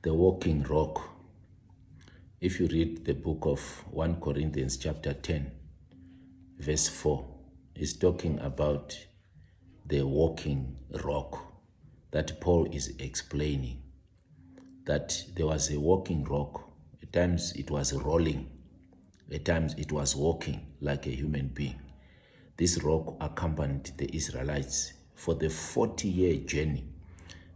the walking rock. If you read the book of 1 Corinthians chapter 10, verse 4, it's talking about the walking rock that Paul is explaining, that there was a walking rock. At times it was rolling, at times it was walking like a human being. This rock accompanied the Israelites for the 40-year journey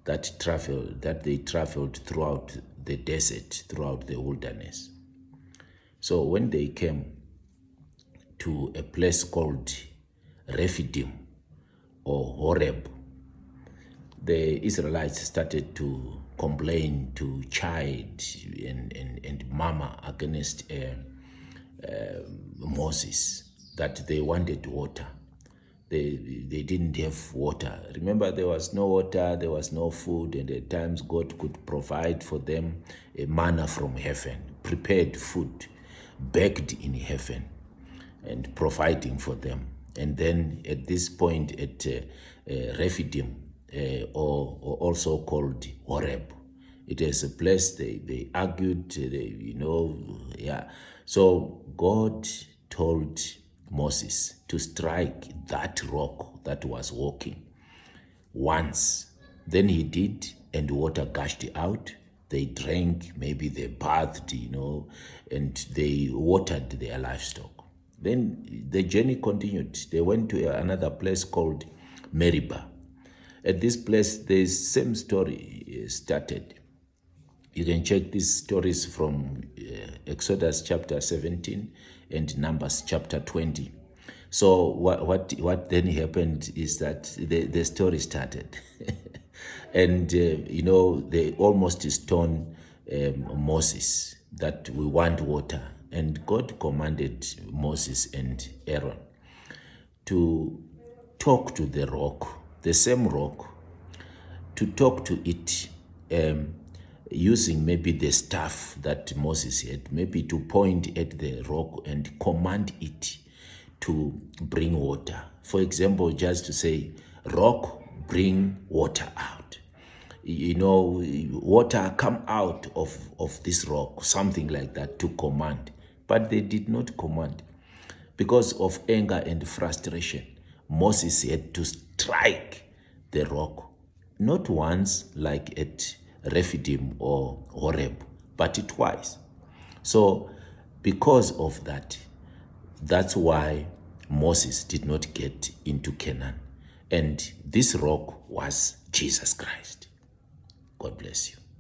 that they traveled throughout the desert, throughout the wilderness. So when they came to a place called Rephidim or Horeb, the Israelites started to complain, to chide and murmur against Moses that they wanted water. They didn't have water. Remember, there was no water, there was no food, and at times God could provide for them a manna from heaven, prepared food, baked in heaven, and providing for them. And then at this point at Rephidim, or also called Horeb, it is a place they argued, So God told Moses to strike that rock that was walking once. Then he did, and water gushed out. They drank, maybe they bathed, and they watered their livestock. Then the journey continued. They went to another place called Meribah. At this place, the same story started. You can check these stories from Exodus chapter 17 and Numbers chapter 20. So what then happened is that the story started. And, they almost stoned Moses that we want water. And God commanded Moses and Aaron to talk to the rock, the same rock, to talk to it, using maybe the staff that Moses had, maybe to point at the rock and command it to bring water. For example, just to say, rock, bring water out. Water come out of this rock, something like that, to command. But they did not command. Because of anger and frustration, Moses had to strike the rock, not once like at Rephidim or Horeb, but twice. So because of that, that's why Moses did not get into Canaan. And this rock was Jesus Christ. God bless you.